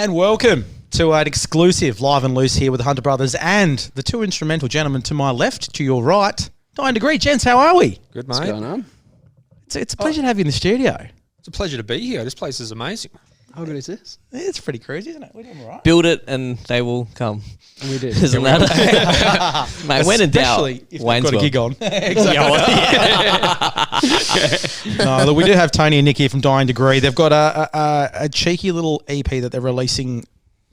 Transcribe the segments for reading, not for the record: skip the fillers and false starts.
And welcome to an exclusive Live and Loose here with the Hunter Brothers and the two instrumental gentlemen to my left, to your right. 9 Degree, gents, how are we? Good, mate. What's going on? It's a pleasure to have you in the studio. It's a pleasure to be here. This place is amazing. How good is this? It's pretty crazy, isn't it? We're doing all right. Build it and they will come. And we did. Isn't that? Mate, when in doubt, Especially if they've got a gig on. No, look, we do have Tony and Nick here from Dying Degree. They've got a cheeky little EP that they're releasing.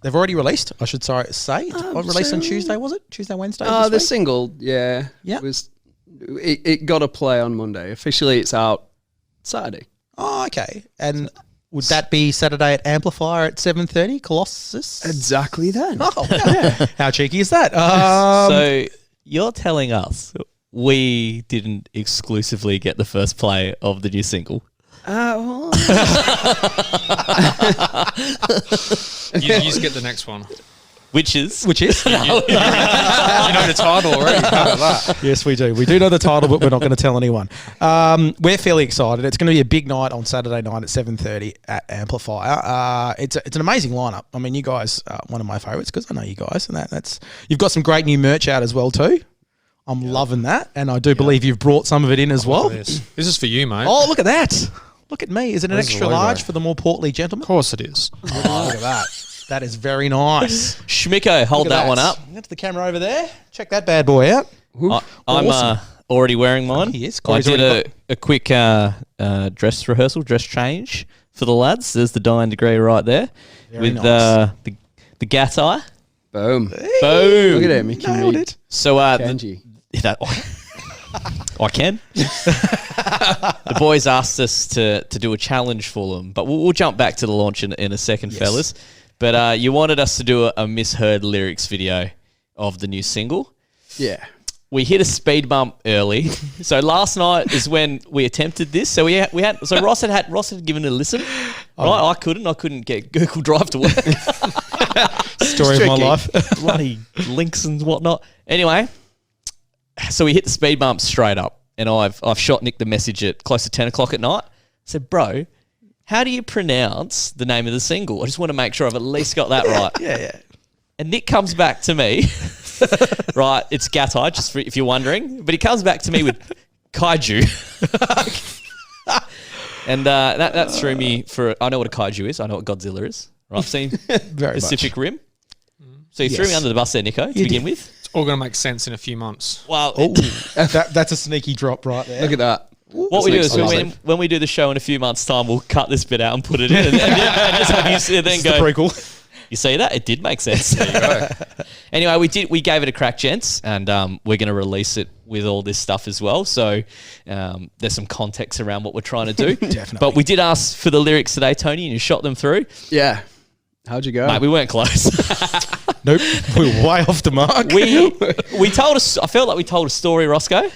They've already released, I should say. Released on Tuesday, was it? Tuesday, Wednesday? Oh, the week? single, yeah. Yeah. It got a play on Monday. Officially, it's out Saturday. Oh, okay. And would that be Saturday at Amplifier at 7:30, Colossus? Exactly then. Oh, yeah. How cheeky is that? So you're telling us we didn't exclusively get the first play of the new single? You just get the next one. Which is? You know the title already. How about that? Yes, we do. We do know the title, but we're not going to tell anyone. We're fairly excited. It's going to be a big night on Saturday night at 7:30 at Amplifier. It's an amazing lineup. I mean, you guys are one of my favourites because I know you guys, and that's you've got some great new merch out as well too. I'm loving that, and I do believe you've brought some of it in as well. This is for you, mate. Oh, look at that! Look at me. Is it an Where's the extra logo? large for the more portly Of gentleman? course it is. Oh, look at that. That is very nice. Schmicko, hold Look at that one up. That's the camera over there. Check that bad boy out. I'm Awesome. already wearing mine. He is. I Corey's did already a quick dress change for the lads. There's the Dying Degree right there. Very with nice. the Gattai. Boom. Boom. Look at him. He can Nailed read it. So kanji. I can. The boys asked us to do a challenge for them, but we'll jump back to the launch in a second, fellas. But you wanted us to do a misheard lyrics video of the new single. Yeah. We hit a speed bump early. So last night is when we attempted this. So we had Ross had given it a listen. Right, I couldn't get Google Drive to work. Story of my life. Bloody links and whatnot. Anyway, so we hit the speed bump straight up, and I've shot Nick the message at close to 10 o'clock at night. I said, bro, how do you pronounce the name of the single? I just want to make sure I've at least got that right. Yeah. And And Nick comes back to me, right? It's Gattai, just for, if you're wondering. But he comes back to me with kaiju. And that threw me for... I know what a kaiju is. I know what Godzilla is. Right? I've seen Very Pacific much. Rim. So you threw me under the bus there, Nico, to begin with. It's all going to make sense in a few months. Well, That's a sneaky drop right there. Look at that. what we do is exclusive. when we do the show in a few months' time, we'll cut this bit out and put it in. And just have you sit there and It's the go, prequel. you see that? It did make sense. There you go. Anyway, we gave it a crack, gents, and we're going to release it with all this stuff as well. So there's some context around what we're trying to do. Definitely. But we did ask for the lyrics today, Tony, and you shot them through. Yeah. How'd you go? Mate, we weren't close. Nope. We're way off the mark. we told us. I felt like we told a story, Roscoe.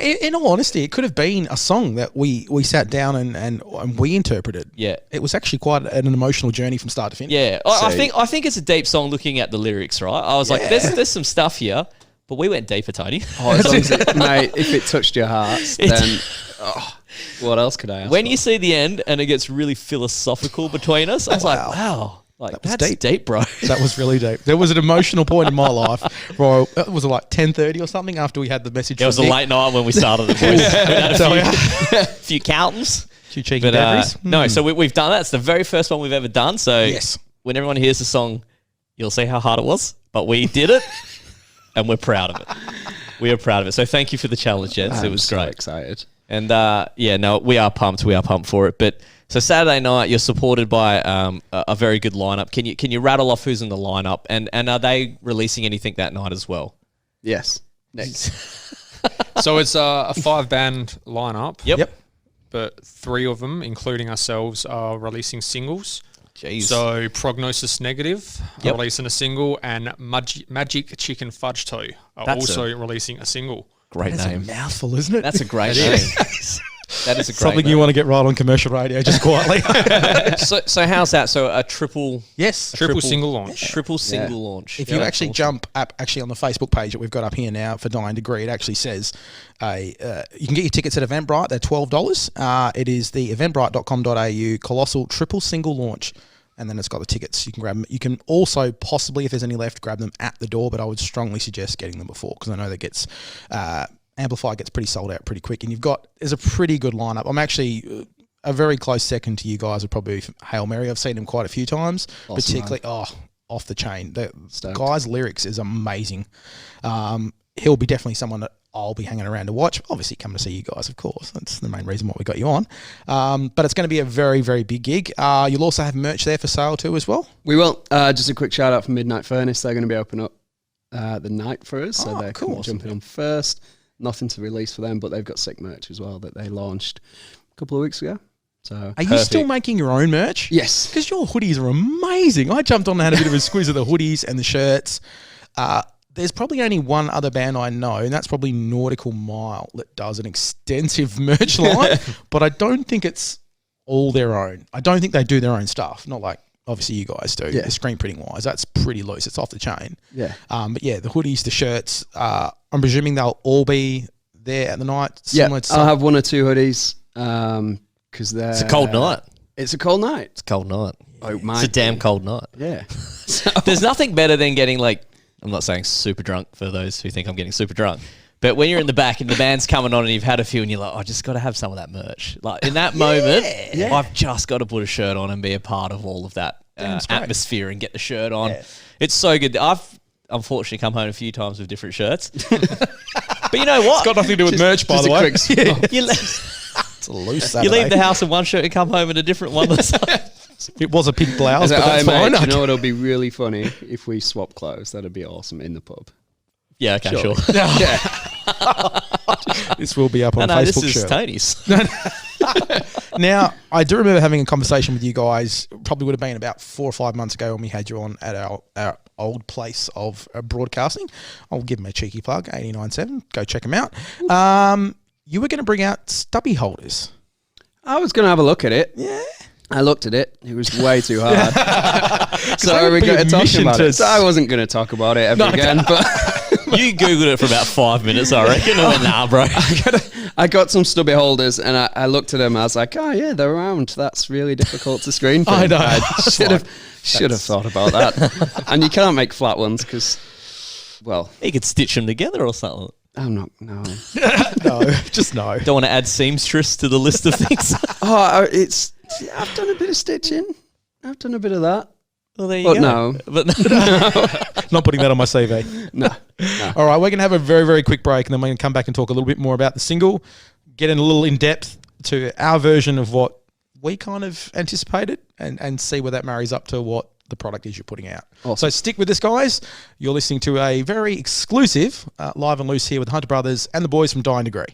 In all honesty, it could have been a song that we sat down and we interpreted. Yeah. It was actually quite an emotional journey from start to finish. Yeah, I think it's a deep song looking at the lyrics, right? I was like, there's some stuff here, but we went deeper, Tony. Oh, as long as mate, if it touched your hearts, then what else could I ask When for? you see the end and it gets really philosophical between us, I was like, wow. Like, was that's deep, bro. That was really deep. There was an emotional point in my life where it was like 10:30 or something after we had the message. It was a late night when we started the voice. We had a few Caltons. Two cheeky But Debris. no, so we've done that. It's the very first one we've ever done. So Yes. when everyone hears the song, you'll see how hard it was. But we did it, and we're proud of it. We are proud of it. So thank you for the challenge, gents. It was so great. excited. And we are pumped. We are pumped for it. But so Saturday night, you're supported by a very good lineup. Can you rattle off who's in the lineup? And are they releasing anything that night as well? Yes. Next. So it's a 5-band lineup. Yep. But 3 of them, including ourselves, are releasing singles. Jeez. So Prognosis Negative are Yep. releasing a single, and Magic Chicken Fudge Toe are That's also releasing a single. great That's name. a mouthful, isn't it? That's a great name. That is a great something name. you want to get right on commercial radio just quietly. So how's that? So a triple Yes. Triple single launch. triple single launch. If you actually jump up, actually on the Facebook page that we've got up here now for Dying Degree, it actually says you can get your tickets at Eventbrite. They're $12. It is the eventbrite.com.au colossal triple single launch and then it's got the tickets. You can grab them. You can also possibly, if there's any left, grab them at the door, but I would strongly suggest getting them before, because I know that gets Amplify gets pretty sold out pretty quick, and there's a pretty good lineup. I'm actually a very close second to you guys would probably be Hail Mary. I've seen him quite a few times, Awesome, particularly off the chain. The guy's lyrics is amazing. He'll be definitely someone that I'll be hanging around to watch. Obviously, come to see you guys, of course. That's the main reason why we got you on. But it's going to be a very, very big gig. You'll also have merch there for sale too as well. We will. Just a quick shout out for Midnight Furnace. They're going to be opening up the night for us. So they're cool. jumping on first. Nothing to release for them, but they've got sick merch as well that they launched a couple of weeks ago. So Are you still making your own merch? Yes. Because your hoodies are amazing. I jumped on and had a bit of a squeeze of the hoodies and the shirts. There's probably only one other band I know, and that's probably Nautical Mile, that does an extensive merch line, but I don't think it's all their own. I don't think they do their own stuff. Not like, obviously, you guys do. Yeah. The screen printing wise, that's pretty loose. It's off the chain. Yeah. But yeah, the hoodies, the shirts, I'm presuming they'll all be there at the night. Yeah, To I'll have 1 or 2 hoodies because they're... It's a cold night. It's a cold night. It's a cold night. Oh, It's a damn cold night. Yeah. There's nothing better than getting I'm not saying super drunk for those who think I'm getting super drunk, but when you're in the back and the band's coming on and you've had a few and you're like, I just got to have some of that merch. Like in that moment, I've just got to put a shirt on and be a part of all of that atmosphere and get the shirt on. Yeah. It's so good. I've unfortunately come home a few times with different shirts, but you know what? It's got nothing to do with merch, by the way. It's a loose You leave the house in one shirt and come home in a different one. It was a pink blouse, but that's mate, fine. do you know what would be really funny if we swap clothes? That'd be awesome in the pub. Yeah, okay, sure. Yeah. This will be up on No, Facebook. this is shirt. Tony's. Now, I do remember having a conversation with you guys, probably would have been about 4 or 5 months ago when we had you on at our old place of broadcasting. I'll give them a cheeky plug, 89.7. Go check them out. You were going to bring out stubby holders. I was going to have a look at it. Yeah. I looked at it. It was way too hard. So I regretted talking about it. So I wasn't going to talk about it ever again. But You Googled it for about 5 minutes, I reckon. And went, nah, bro. I got some stubby holders and I looked at them. I was like, oh, yeah, they're round. That's really difficult to screen print. I know. I should have thought about that. And you can't make flat ones because, well, You could stitch them together or something. I'm not, no. No, just no. Don't want to add seamstress to the list of things. I've done a bit of stitching. I've done a bit of that. Well, there you But go. no. But Not putting that on my CV. No. All right, we're going to have a very, very quick break, and then we're going to come back and talk a little bit more about the single, get in a little in depth to our version of what we kind of anticipated, and see where that marries up to what the product is you're putting out. Awesome. So stick with us, guys. You're listening to a very exclusive Live and Loose here with Hunter Brothers and the boys from Dying Degree.